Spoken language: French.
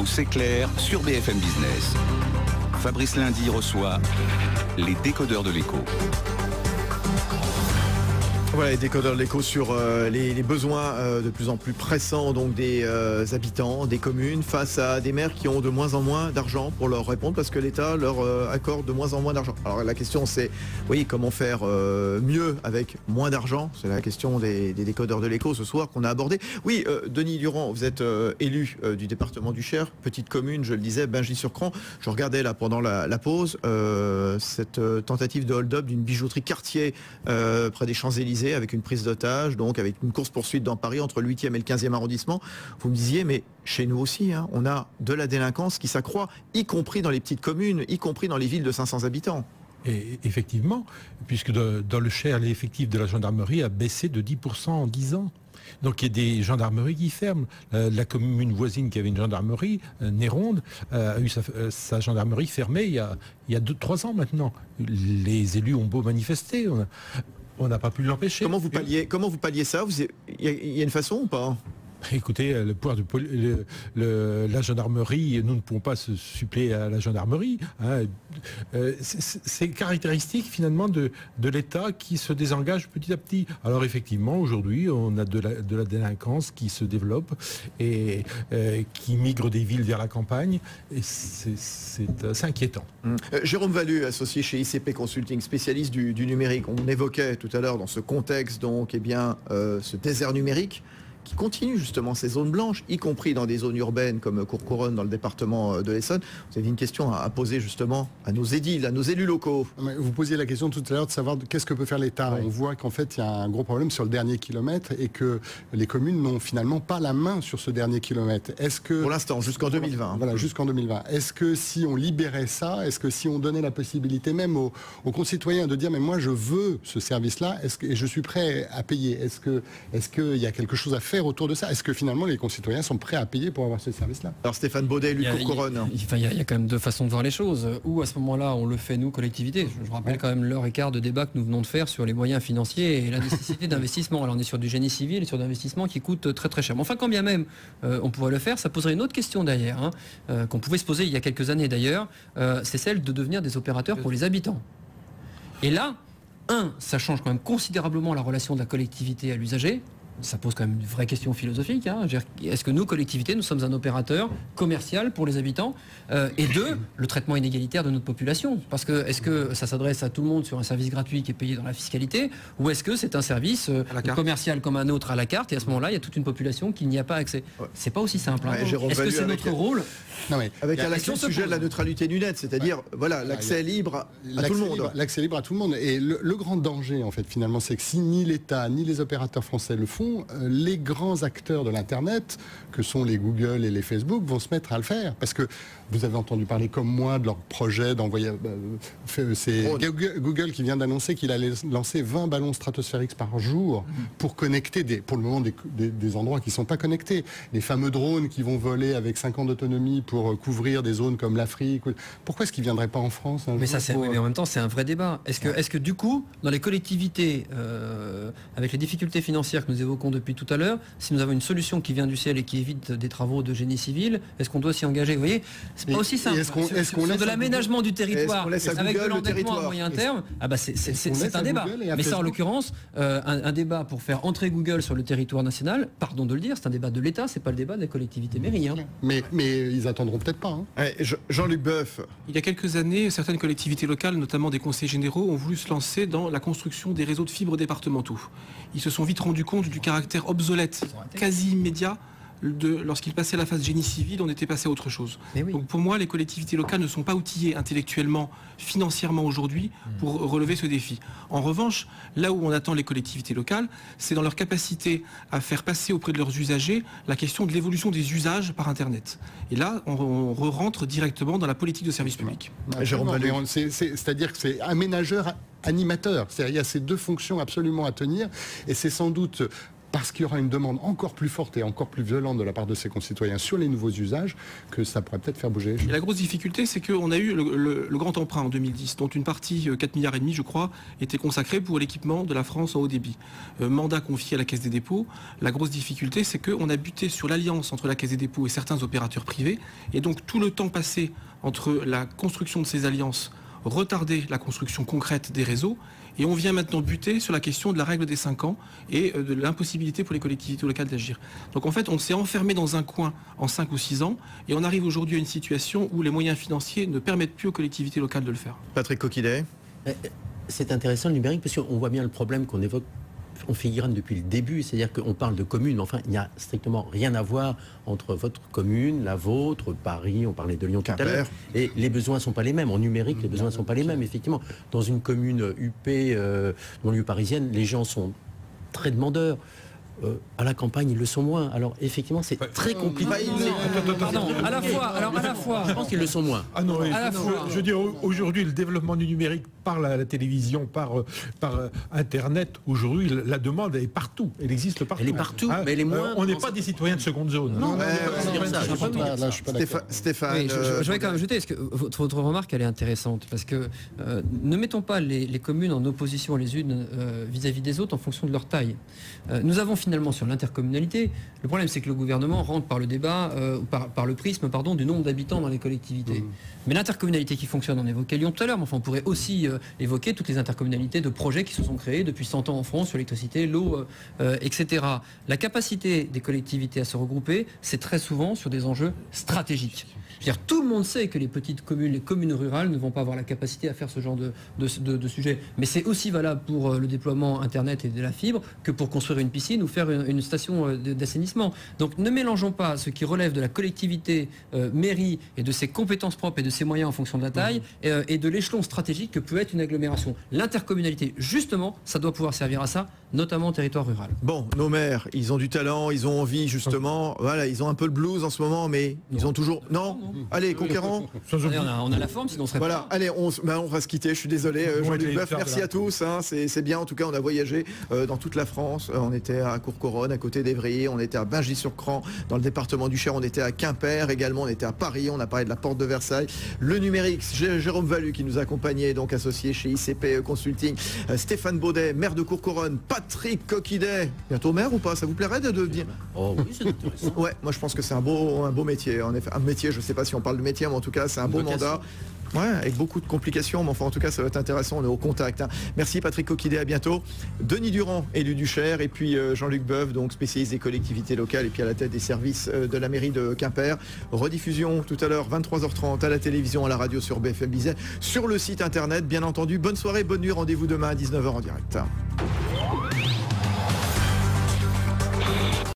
l'info, c'est clair sur BFM Business. Fabrice Lundi reçoit les décodeurs de l'écho. Voilà, les décodeurs de l'écho sur les besoins de plus en plus pressants donc des habitants, des communes, face à des maires qui ont de moins en moins d'argent pour leur répondre parce que l'État leur accorde de moins en moins d'argent. Alors la question c'est, oui, comment faire mieux avec moins d'argent? C'est la question des décodeurs de l'écho ce soir qu'on a abordé. Oui, Denis Durand, vous êtes élu du département du Cher, petite commune, je le disais, Bingis-sur-Cran. Je regardais là pendant la pause cette tentative de hold-up d'une bijouterie Cartier près des Champs-Élysées, avec une prise d'otage, donc avec une course-poursuite dans Paris entre le 8e et le 15e arrondissement. Vous me disiez, mais chez nous aussi, hein, on a de la délinquance qui s'accroît, y compris dans les petites communes, y compris dans les villes de 500 habitants. Et effectivement, puisque dans le Cher, l'effectif de la gendarmerie a baissé de 10% en 10 ans. Donc il y a des gendarmeries qui ferment. La commune voisine qui avait une gendarmerie, Néronde, a eu sa gendarmerie fermée il y a 2-3 ans maintenant. Les élus ont beau manifester. On n'a pas pu l'empêcher. Comment vous palliez ça? Il y a une façon ou pas? Écoutez, le pouvoir de la gendarmerie, nous ne pouvons pas se suppléer à la gendarmerie. Hein. C'est caractéristique finalement de l'État qui se désengage petit à petit. Alors effectivement, aujourd'hui, on a de la délinquance qui se développe et qui migre des villes vers la campagne. Et c'est inquiétant. Jérôme Valu, associé chez ICP Consulting, spécialiste du numérique. On évoquait tout à l'heure dans ce contexte donc, ce désert numérique qui continue justement ces zones blanches, y compris dans des zones urbaines comme Courcouronnes dans le département de l'Essonne. Vous avez une question à poser justement à nos édiles, à nos élus locaux. Vous posiez la question tout à l'heure de savoir qu'est-ce que peut faire l'État. Ouais. On voit qu'en fait il y a un gros problème sur le dernier kilomètre et que les communes n'ont finalement pas la main sur ce dernier kilomètre. Est-ce que pour l'instant, jusqu'en 2020. Voilà, jusqu'en 2020. Est-ce que si on libérait ça, est-ce que si on donnait la possibilité même aux concitoyens de dire mais moi je veux ce service-là, et je suis prêt à payer. Est-ce qu'il y a quelque chose à faire autour de ça? Est-ce que finalement les concitoyens sont prêts à payer pour avoir ce service-là? Alors Stéphane Baudet, élu Courcouronnes. Il y a quand même deux façons de voir les choses. Ou à ce moment-là, on le fait nous, collectivités. Je rappelle quand même l'heure et quart de débat que nous venons de faire sur les moyens financiers et la nécessité d'investissement. Alors on est sur du génie civil et sur d'investissement qui coûte très très cher. Mais enfin, quand bien même on pourrait le faire, ça poserait une autre question d'ailleurs, qu'on pouvait se poser il y a quelques années d'ailleurs, c'est celle de devenir des opérateurs pour les habitants. Et là, ça change quand même considérablement la relation de la collectivité à l'usager. Ça pose quand même une vraie question philosophique. Est-ce que nous, collectivités, nous sommes un opérateur commercial pour les habitants? Et deux, le traitement inégalitaire de notre population. Parce que est-ce que ça s'adresse à tout le monde sur un service gratuit qui est payé dans la fiscalité? Ou est-ce que c'est un service commercial comme un autre à la carte? Et à ce moment-là, il y a toute une population qui n'y a pas accès. C'est pas aussi simple. Est-ce que c'est notre rôle? Non, mais avec la sujet de la neutralité du net, c'est-à-dire voilà, l'accès libre à tout le monde. L'accès libre à tout le monde. Et le grand danger, en fait, finalement, c'est que si ni l'État, ni les opérateurs français le font, les grands acteurs de l'Internet, que sont les Google et les Facebook, vont se mettre à le faire. Parce que vous avez entendu parler comme moi de leur projet d'envoyer... c'est Google qui vient d'annoncer qu'il allait lancer 20 ballons stratosphériques par jour pour connecter, pour le moment, des endroits qui ne sont pas connectés. Les fameux drones qui vont voler avec 5 ans d'autonomie pour couvrir des zones comme l'Afrique. Pourquoi est-ce qu'ils ne viendraient pas en France mais en même temps, c'est un vrai débat. Est-ce que du coup, dans les collectivités, avec les difficultés financières que nous évoquons depuis tout à l'heure, si nous avons une solution qui vient du ciel et qui évite des travaux de génie civil, est-ce qu'on doit s'y engager? Vous voyez, c'est pas aussi simple. Sur de l'aménagement du territoire avec de l'endettement à moyen terme, c'est un débat. Mais ça, en l'occurrence, un débat pour faire entrer Google sur le territoire national, pardon de le dire, c'est un débat de l'État, c'est pas le débat des collectivités mairies. Mais ils attendront peut-être pas. Jean-Luc Boeuf. Il y a quelques années, certaines collectivités locales, notamment des conseils généraux, ont voulu se lancer dans la construction des réseaux de fibres départementaux. Ils se sont vite rendus compte du caractère obsolète, quasi immédiat, lorsqu'ils passaient la phase génie civil, on était passé à autre chose. Oui. Donc pour moi, les collectivités locales ne sont pas outillées intellectuellement, financièrement aujourd'hui pour relever ce défi. En revanche, là où on attend les collectivités locales, c'est dans leur capacité à faire passer auprès de leurs usagers la question de l'évolution des usages par Internet. Et là, on rentre directement dans la politique de service public. C'est-à-dire que c'est aménageur, animateur. C'est-à-dire qu'il y a ces deux fonctions absolument à tenir et c'est sans doute parce qu'il y aura une demande encore plus forte et encore plus violente de la part de ses concitoyens sur les nouveaux usages, que ça pourrait peut-être faire bouger les choses. Et la grosse difficulté, c'est qu'on a eu le grand emprunt en 2010, dont une partie, 4,5 milliards, je crois, était consacrée pour l'équipement de la France en haut débit. Mandat confié à la Caisse des dépôts. La grosse difficulté, c'est qu'on a buté sur l'alliance entre la Caisse des dépôts et certains opérateurs privés. Et donc tout le temps passé entre la construction de ces alliances, retarder la construction concrète des réseaux. Et on vient maintenant buter sur la question de la règle des 5 ans et de l'impossibilité pour les collectivités locales d'agir. Donc en fait, on s'est enfermé dans un coin en 5 ou 6 ans et on arrive aujourd'hui à une situation où les moyens financiers ne permettent plus aux collectivités locales de le faire. Patrick Coquillet. C'est intéressant le numérique parce qu'on voit bien le problème qu'on évoque, on filigrane depuis le début, c'est-à-dire qu'on parle de communes, mais enfin il n'y a strictement rien à voir entre votre commune, la vôtre, Paris, on parlait de Lyon tout à l'heure, et les besoins ne sont pas les mêmes. En numérique, les besoins ne sont pas les mêmes, effectivement. Dans une commune UP, banlieue parisienne, les gens sont très demandeurs. À la campagne, ils le sont moins. Alors, effectivement, c'est très compliqué. Pardon, à la fois. Je pense qu'ils le sont moins. Ah non, je veux dire, aujourd'hui, le développement du numérique par la télévision, par Internet, aujourd'hui, la demande est partout. Elle existe partout. Elle est partout, mais elle est moins. On n'est pas des citoyens de seconde zone. Non, Là, je suis pas d'accord. Stéphane. Oui, je vais quand même ajouter, parce que votre remarque, elle est intéressante, parce que ne mettons pas les communes en opposition les unes vis-à-vis des autres en fonction de leur taille. Nous avons finalement sur l'intercommunalité, le problème c'est que le gouvernement rentre par le débat, par le prisme du nombre d'habitants dans les collectivités. Mais l'intercommunalité qui fonctionne, on évoquait Lyon tout à l'heure, mais enfin on pourrait aussi évoquer toutes les intercommunalités de projets qui se sont créés depuis 100 ans en France sur l'électricité, l'eau, etc. La capacité des collectivités à se regrouper, c'est très souvent sur des enjeux stratégiques. C'est-à-dire, tout le monde sait que les petites communes, les communes rurales ne vont pas avoir la capacité à faire ce genre de sujet. Mais c'est aussi valable pour le déploiement Internet et de la fibre que pour construire une piscine ou faire une station d'assainissement. Donc ne mélangeons pas ce qui relève de la collectivité mairie et de ses compétences propres et de ses moyens en fonction de la taille et de l'échelon stratégique que peut être une agglomération. L'intercommunalité, justement, ça doit pouvoir servir à ça, notamment au territoire rural. Bon, nos maires, ils ont du talent, ils ont envie, justement. Voilà, ils ont un peu le blues en ce moment, mais ils ont toujours... Non. Allez, conquérant. Allez, on a la forme, sinon on serait voilà, pas... allez, on va se quitter, je suis désolé. Jean-Luc Boeuf, merci à tous. Hein, c'est bien, en tout cas, on a voyagé dans toute la France. On était à Courcouronnes, à côté d'Evry, on était à Bingis-sur-Cran, dans le département du Cher, on était à Quimper également, on était à Paris, on a parlé de la porte de Versailles. Le numérique, Jérôme Valu qui nous accompagnait, donc associé chez ICP Consulting. Stéphane Baudet, maire de Courcouronnes. Patrick Coquillet, bientôt maire ou pas? Ça vous plairait de devenir... Oh oui, c'est intéressant. Ouais, moi je pense que c'est un beau métier. En effet, un métier, je sais pas si on parle de métier, mais en tout cas, c'est un beau mandat. Ouais, avec beaucoup de complications, mais enfin en tout cas ça va être intéressant, on est au contact. Hein. Merci Patrick Coquillet, à bientôt. Denis Durand, élu du Cher, et puis Jean-Luc Boeuf, donc spécialiste des collectivités locales et puis à la tête des services de la mairie de Quimper. Rediffusion tout à l'heure, 23h30 à la télévision, à la radio sur BFM Business, sur le site internet, bien entendu. Bonne soirée, bonne nuit, rendez-vous demain à 19h en direct.